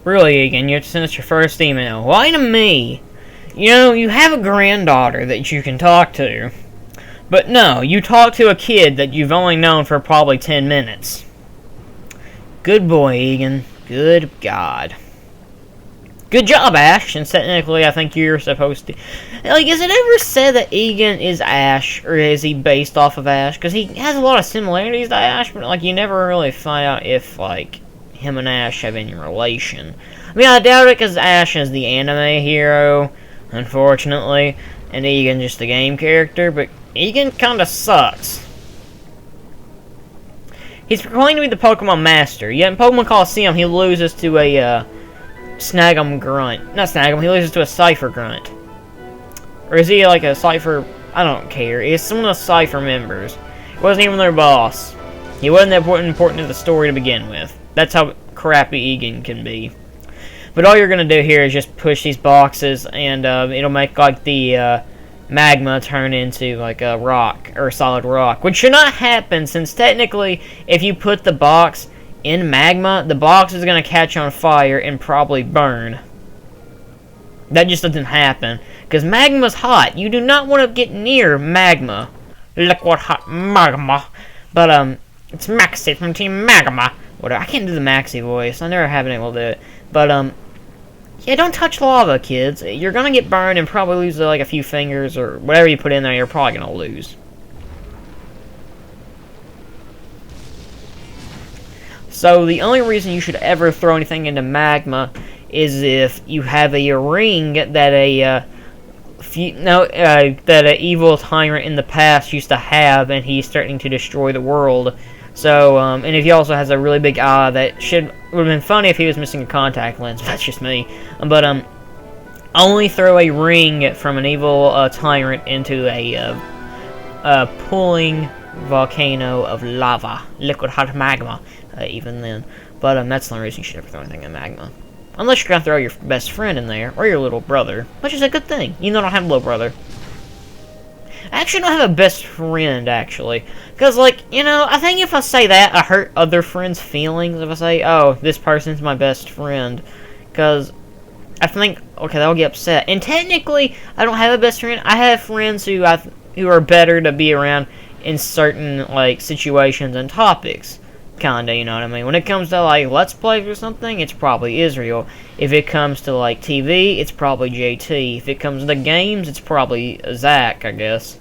Really, Egan, you have to send us your first email. Why to me? You know, you have a granddaughter that you can talk to. But no, you talk to a kid that you've only known for probably 10 minutes. Good boy, Egan. Good God. Good job, Ash, and technically I think you're supposed to... Like, is it ever said that Egan is Ash, or is he based off of Ash? Because he has a lot of similarities to Ash, but, like, you never really find out if, like, him and Ash have any relation. I mean, I doubt it because Ash is the anime hero, unfortunately, and Egan just the game character, but Egan kinda sucks. He's proclaimed to be the Pokemon Master, yet in Pokemon Coliseum he loses to a Snag'em Grunt. Not Snag'em, he loses to a Cypher Grunt. Or is he like a Cypher? I don't care. It's one of the Cypher members. He wasn't even their boss. He wasn't that important to the story to begin with. That's how crappy Egan can be. But all you're going to do here is just push these boxes, and it'll make like the magma turn into like a rock, or a solid rock. Which should not happen, since technically, if you put the box in magma, the box is going to catch on fire and probably burn. That just doesn't happen, because magma's hot. You do not want to get near magma. Liquid hot magma. But, it's Maxie from Team Magma. I can't do the Maxie voice. I never have been able to do it. But, yeah, don't touch lava, kids. You're gonna get burned and probably lose, like, a few fingers, or whatever you put in there, you're probably gonna lose. So, the only reason you should ever throw anything into magma is if you have a ring that that an evil tyrant in the past used to have, and he's starting to destroy the world. So, and if he also has a really big eye, that would have been funny if he was missing a contact lens. That's just me. But, only throw a ring from an evil tyrant into a pulling volcano of lava. Liquid hot magma, even then. But, that's the only reason you should ever throw anything in magma. Unless you're gonna throw your best friend in there, or your little brother. Which is a good thing. You know, I don't have a little brother. I actually don't have a best friend, actually. Because, like, you know, I think if I say that, I hurt other friends' feelings if I say, oh, this person's my best friend. Because I think, okay, they'll get upset. And technically, I don't have a best friend. I have friends who are better to be around in certain, like, situations and topics. Kinda, you know what I mean? When it comes to, like, Let's Plays or something, it's probably Israel. If it comes to, like, TV, it's probably JT. If it comes to games, it's probably Zach, I guess.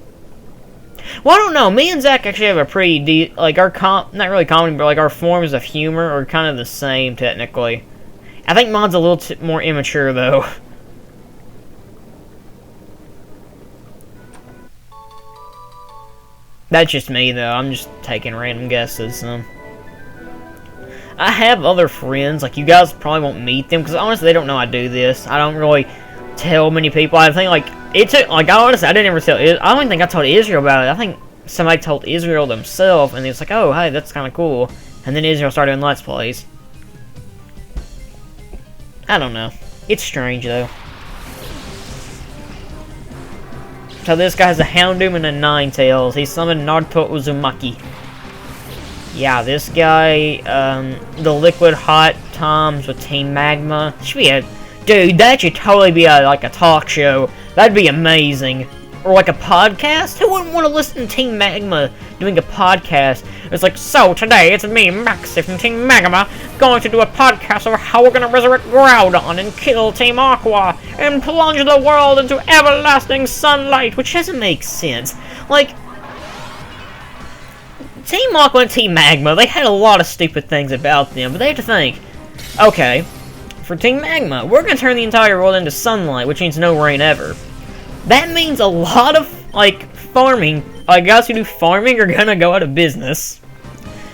Well, I don't know. Me and Zach actually have a pretty like, our not really comedy, but, like, our forms of humor are kind of the same, technically. I think mine's a little more immature, though. That's just me, though. I'm just taking random guesses, so. I have other friends, like, you guys probably won't meet them, because honestly, they don't know I do this. I don't really tell many people. I think, like, it took, like, honestly, I didn't ever tell, I don't even think I told Israel about it. I think somebody told Israel themselves, and it's like, oh, hey, that's kind of cool. And then Israel started doing Let's Plays. I don't know. It's strange, though. So this guy has a Houndoom and a Ninetales. He summoned Naruto Uzumaki. Yeah, this guy, the Liquid Hot Toms with Team Magma. Should be a... Dude, that should totally be like a talk show. That'd be amazing. Or like a podcast? Who wouldn't want to listen to Team Magma doing a podcast? It's like, so today it's me, Maxie from Team Magma, going to do a podcast over how we're going to resurrect Groudon and kill Team Aqua and plunge the world into everlasting sunlight, which doesn't make sense. Like, Team Aqua and Team Magma, they had a lot of stupid things about them, but they have to think, okay, for Team Magma, we're going to turn the entire world into sunlight, which means no rain ever. That means a lot of, like, farming, guys who do farming are going to go out of business,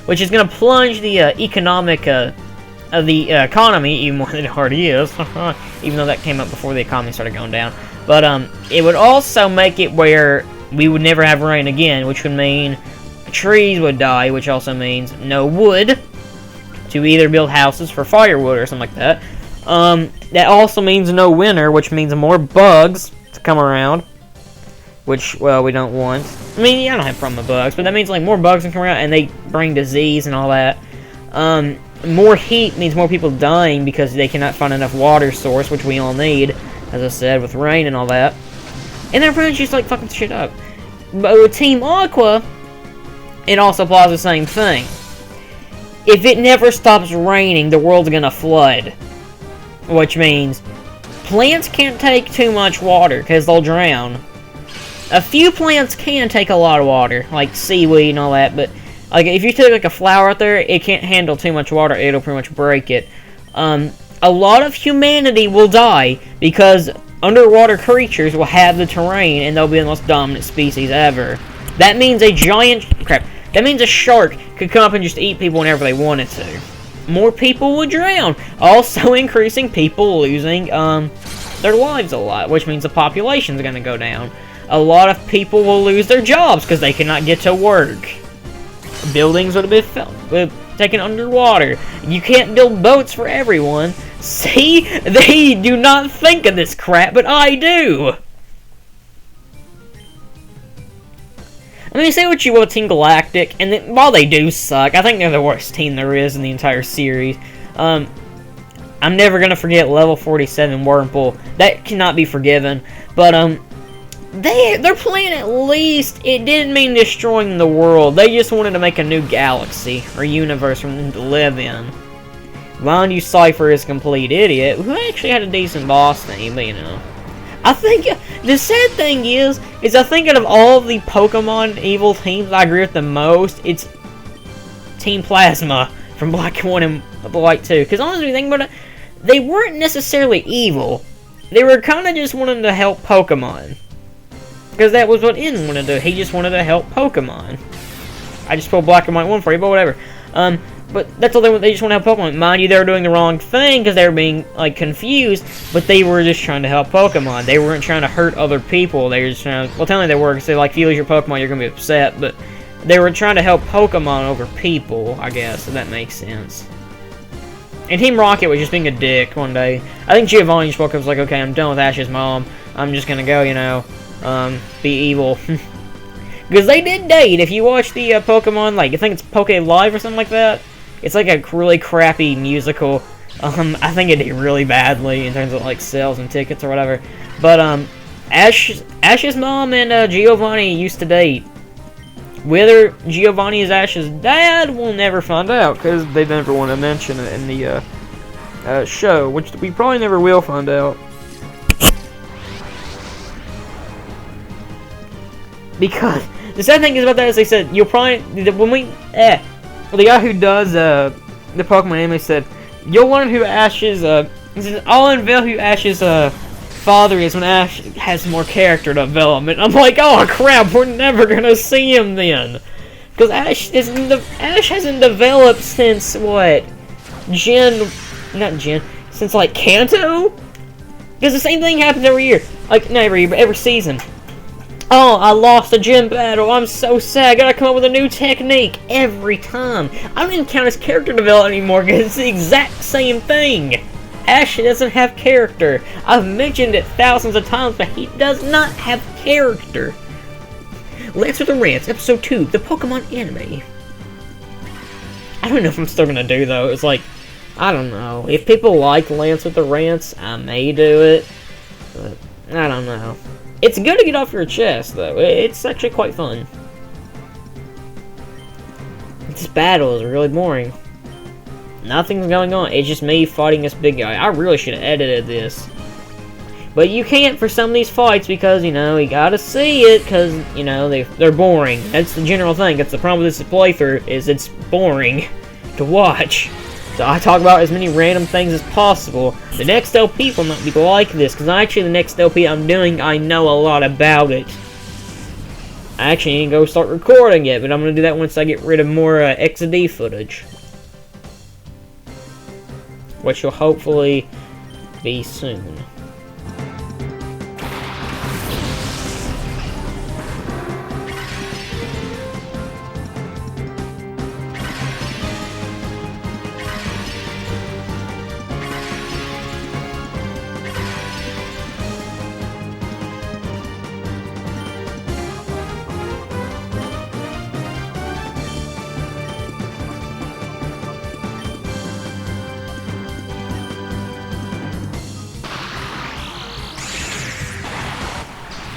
which is going to plunge the economic, the economy even more than it already is, even though that came up before the economy started going down. But, it would also make it where we would never have rain again, which would mean trees would die, which also means no wood to either build houses for firewood or something like that. That also means no winter, which means more bugs to come around, which, well, we don't want. I mean, yeah, I don't have a problem with bugs, but that means, like, more bugs can come around, and they bring disease and all that. More heat means more people dying because they cannot find enough water source, which we all need, as I said, with rain and all that. And then pretty much just, like, fucking shit up. But with Team Aqua, it also applies the same thing. If it never stops raining, the world's gonna flood. Which means plants can't take too much water because they'll drown. A few plants can take a lot of water, like seaweed and all that, but like if you take like a flower out there, it can't handle too much water, it'll pretty much break it. A lot of humanity will die because underwater creatures will have the terrain and they'll be the most dominant species ever. That means that means a shark could come up and just eat people whenever they wanted to. More people would drown, also increasing people losing their lives a lot, which means the population's gonna go down. A lot of people will lose their jobs because they cannot get to work. Buildings would have been taken underwater. You can't build boats for everyone. See? They do not think of this crap, but I do! I mean, say what you will, Team Galactic, and while they do suck, I think they're the worst team there is in the entire series. I'm never gonna forget Level 47 Wurmple. That cannot be forgiven. But, their plan, at least, it didn't mean destroying the world. They just wanted to make a new galaxy, or universe for them to live in. Mind you, Cypher is a complete idiot, who actually had a decent boss theme, but you know. I think, the sad thing is I think out of all the Pokemon evil teams I agree with the most, it's Team Plasma from Black 1 and Black 2. Because honestly, when you think about it, they weren't necessarily evil. They were kind of just wanting to help Pokemon. Because that was what N wanted to do. He just wanted to help Pokemon. I just pulled Black and White 1 for you, but whatever. But that's all they just want to help Pokemon. Mind you, they were doing the wrong thing because they were being, like, confused, but they were just trying to help Pokemon. They weren't trying to hurt other people. They were just trying to, well, technically they were, because they, like, if you lose your Pokemon, you're going to be upset, but they were trying to help Pokemon over people, I guess, if that makes sense. And Team Rocket was just being a dick one day. I think Giovanni just woke up and was like, okay, I'm done with Ash's mom. I'm just going to go, you know, be evil. Because they did date. If you watch the Pokemon, like, I think it's Poke Live or something like that, it's like a really crappy musical. I think it did really badly in terms of, like, sales and tickets or whatever. But, Ash's mom and Giovanni used to date. Whether Giovanni is Ash's dad, we'll never find out, because they never want to mention it in the show, which we probably never will find out. Because the sad thing is about that is they said you'll probably the guy who does the Pokemon anime said you'll learn who Ash's he says, I'll unveil who Ash's father is when Ash has more character development. I'm like, oh crap, we're never gonna see him then, because Ash hasn't developed since what, since like Kanto, because the same thing happens every year, like not every year but every season. Oh, I lost a gym battle. I'm so sad. I gotta come up with a new technique every time. I don't even count his character development anymore because it's the exact same thing. Ash doesn't have character. I've mentioned it thousands of times, but he does not have character. Lance with the Rants, Episode 2, the Pokemon Anime. I don't know if I'm still gonna do, though. It's like, I don't know. If people like Lance with the Rants, I may do it. But, I don't know. It's good to get off your chest, though. It's actually quite fun. This battle is really boring. Nothing's going on. It's just me fighting this big guy. I really should have edited this. But you can't for some of these fights because, you know, you gotta see it because, you know, they're boring. That's the general thing. That's the problem with this playthrough, is it's boring to watch. So I talk about as many random things as possible. The next LP will not be like this, because actually the next LP I'm doing, I know a lot about it. I actually need to go start recording it, but I'm going to do that once I get rid of more XD footage. Which will hopefully be soon.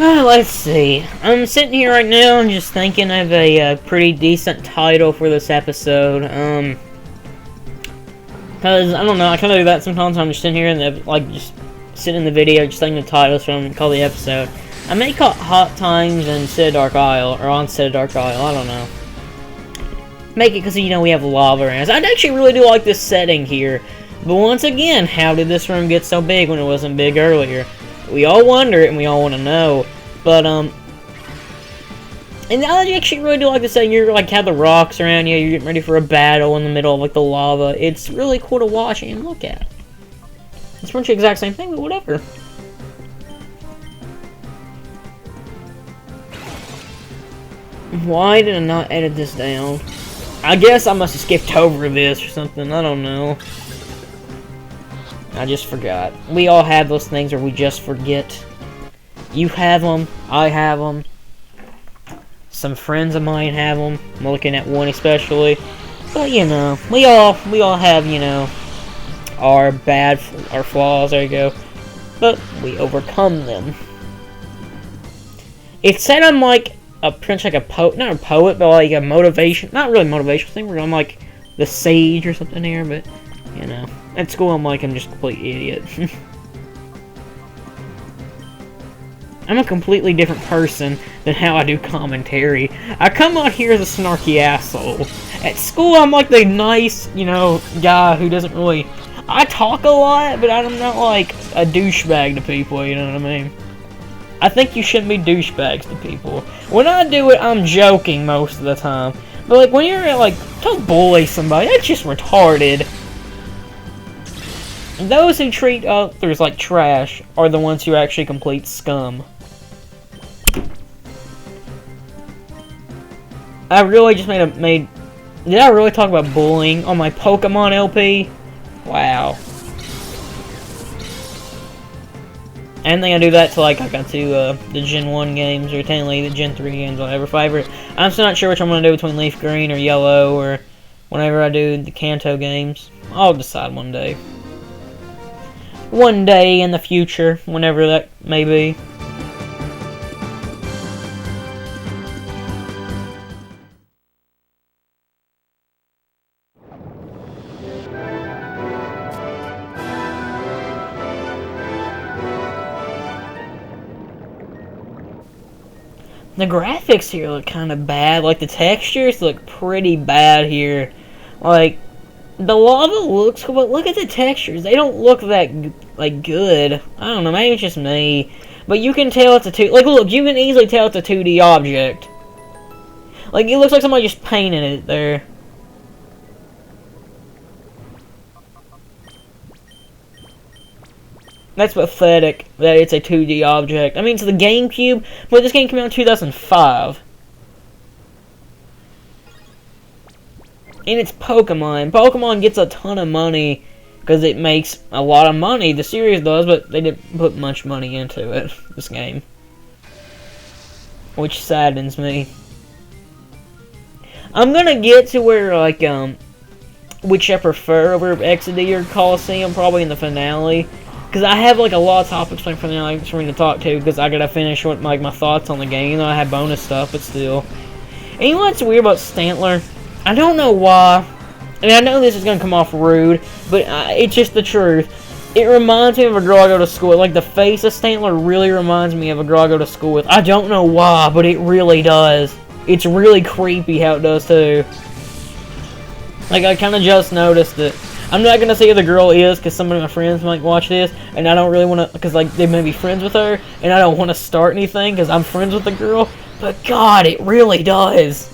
Let's see. I'm sitting here right now and just thinking of a pretty decent title for this episode. Because, I don't know, I kind of do that sometimes. I'm just sitting here and, like, just sitting in the video, just thinking of titles from call the episode. I may call it Hot Times in Citadark Isle, or on Citadark Isle, I don't know. Make it because, you know, we have lava around us. I actually really do like this setting here. But once again, how did this room get so big when it wasn't big earlier? We all wonder it and we all want to know. But, and I actually really do like this setting. You're, like, have the rocks around you, you're getting ready for a battle in the middle of, like, the lava. It's really cool to watch and look at. It's pretty much the exact same thing, but whatever. Why did I not edit this down? I guess I must have skipped over this or something. I don't know. I just forgot. We all have those things where we just forget. You have them. I have them. Some friends of mine have them. I'm looking at one especially. But, you know, we all have, you know, our flaws. There you go. But we overcome them. It said I'm like pretty like a poet, not a poet, but like a motivation, not really motivational thing, where I'm like the sage or something here, but, you know, at school I'm like, I'm just a complete idiot. I'm a completely different person than how I do commentary. I come out here as a snarky asshole. At school I'm like the nice, you know, guy who doesn't really, I talk a lot, but I'm not like a douchebag to people, you know what I mean? I think you shouldn't be douchebags to people. When I do it, I'm joking most of the time. But, like, when you're, like, don't bully somebody, that's just retarded. Those who treat others like trash are the ones who actually complete scum. I really just did I really talk about bullying on my Pokemon LP? Wow. I didn't think I'd do that till like I got to the Gen 1 games, or technically the Gen 3 games, whatever. I'm still not sure which I'm going to do between Leaf Green or Yellow, or whenever I do the Kanto games. I'll decide one day. One day in the future, whenever that may be. The graphics here look kind of bad. Like, the textures look pretty bad here. Like, the lava looks cool, but look at the textures. They don't look that, like, good. I don't know, maybe it's just me. But you can tell it's a like, look, you can easily tell it's a 2D object. Like, it looks like somebody just painted it there. That's pathetic that it's a 2D object. I mean, it's the GameCube, but this game came out in 2005. And it's Pokemon. Pokemon gets a ton of money because it makes a lot of money. The series does, but they didn't put much money into it, this game. Which saddens me. I'm gonna get to where, like, which I prefer over Exodus or Coliseum, probably in the finale. Because I have, like, a lot of topics for me to talk to, because I gotta finish what, like, my thoughts on the game. You know, I have bonus stuff, but still. And you know what's weird about Stantler? I don't know why. I mean, I know this is gonna come off rude, but it's just the truth. It reminds me of a girl I go to school with. Like, the face of Stantler really reminds me of a girl I go to school with. I don't know why, but it really does. It's really creepy how it does, too. Like, I kind of just noticed it. I'm not gonna say who the girl is, because some of my friends might watch this, and I don't really want to, because, like, they may be friends with her, and I don't want to start anything, because I'm friends with the girl, but God, it really does.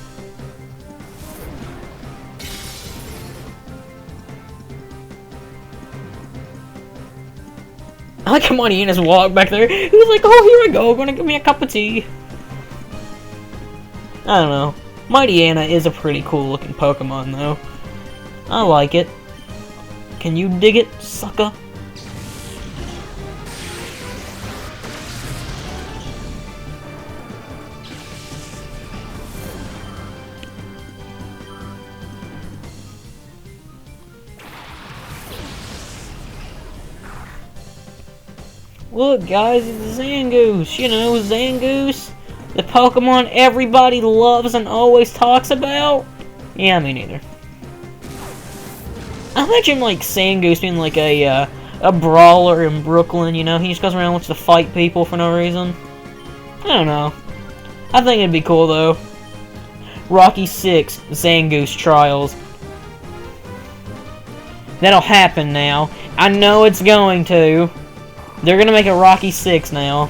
I like how Marty walk back there. He was like, oh, here I go, gonna give me a cup of tea. I don't know. Mighty Anna is a pretty cool looking Pokemon, though. I like it. Can you dig it, sucker? Look, guys, it's a Zangoose. You know, Zangoose, the Pokemon everybody loves and always talks about. Yeah, me neither. I imagine like Zangoose being like a brawler in Brooklyn. You know, he just goes around and wants to fight people for no reason. I don't know. I think it'd be cool though. Rocky 6 Zangoose Trials. That'll happen now. I know it's going to. They're gonna make a Rocky 6 now.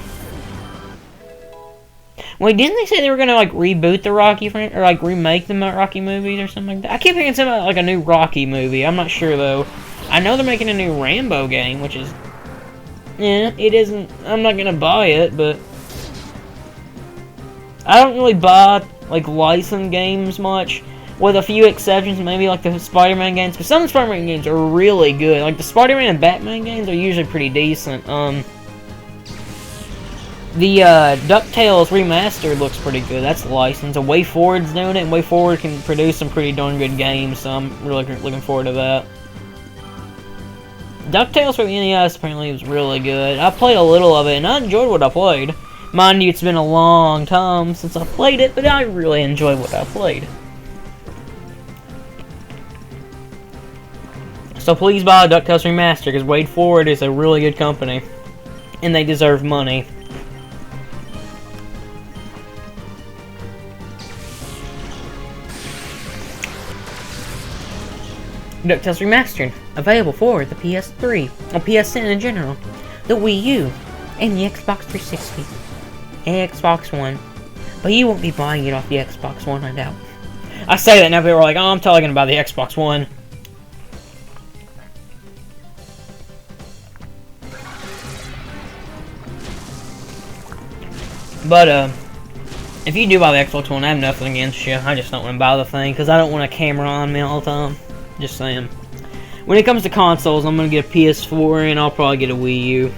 Wait, didn't they say they were gonna like reboot the Rocky or like remake the Rocky movies or something like that? I keep hearing something about like a new Rocky movie. I'm not sure though. I know they're making a new Rambo game, which is, yeah, it isn't. I'm not gonna buy it, but I don't really buy like licensed games much, with a few exceptions. Maybe like the Spider-Man games, because some Spider-Man games are really good. Like the Spider-Man and Batman games are usually pretty decent. The DuckTales Remastered looks pretty good. That's licensed. A Way Forward's doing it, and Way Forward can produce some pretty darn good games, so I'm really looking forward to that. DuckTales for the NES apparently was really good. I played a little of it, and I enjoyed what I played. Mind you, it's been a long time since I played it, but I really enjoyed what I played. So please buy DuckTales Remastered, because Way Forward is a really good company, and they deserve money. DuckTales Remastered, available for the PS3, or PSN in general, the Wii U, and the Xbox 360, and Xbox One. But you won't be buying it off the Xbox One, I doubt. I say that now, people are like, oh, I'm talking about the Xbox One. But, if you do buy the Xbox One, I have nothing against you. I just don't want to buy the thing, because I don't want a camera on me all the time. Just saying. When it comes to consoles, I'm going to get a PS4, and I'll probably get a Wii U.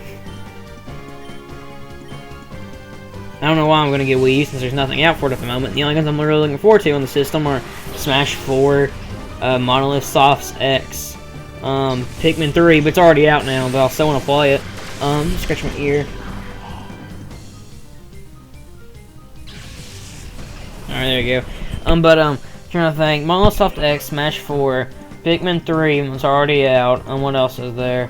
I don't know why I'm going to get Wii U, since there's nothing out for it at the moment. The only ones I'm really looking forward to on the system are Smash 4, Monolith Soft's X, Pikmin 3, but it's already out now, but I still want to play it. Scratch my ear. Alright, there you go. Trying to think. Monolith Soft X, Smash 4, Pikmin 3 was already out. What else is there?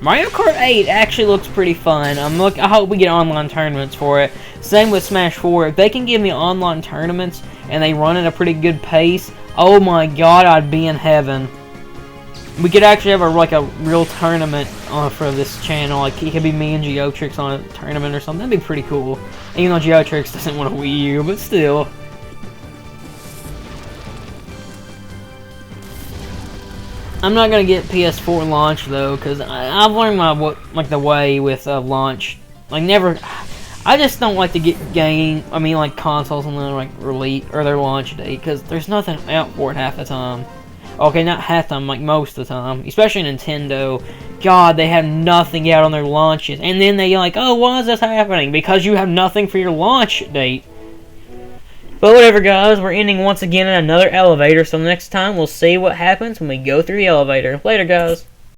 Mario Kart 8 actually looks pretty fun. I hope we get online tournaments for it. Same with Smash 4. If they can give me online tournaments and they run at a pretty good pace, oh my god, I'd be in heaven. We could actually have a real tournament for this channel. Like, it could be me and Geotrix on a tournament or something. That'd be pretty cool. Even though Geotrix doesn't want a Wii U, but still. I'm not gonna get PS4 launch though, cause I've learned the way with launch. Like I just don't like to get consoles on their release or their launch date, cause there's nothing out for it half the time. Okay, not half the time, like most of the time. Especially Nintendo. God, they have nothing out on their launches, and then they like, oh, why is this happening? Because you have nothing for your launch date. But whatever, guys, we're ending once again in another elevator, so next time we'll see what happens when we go through the elevator. Later, guys.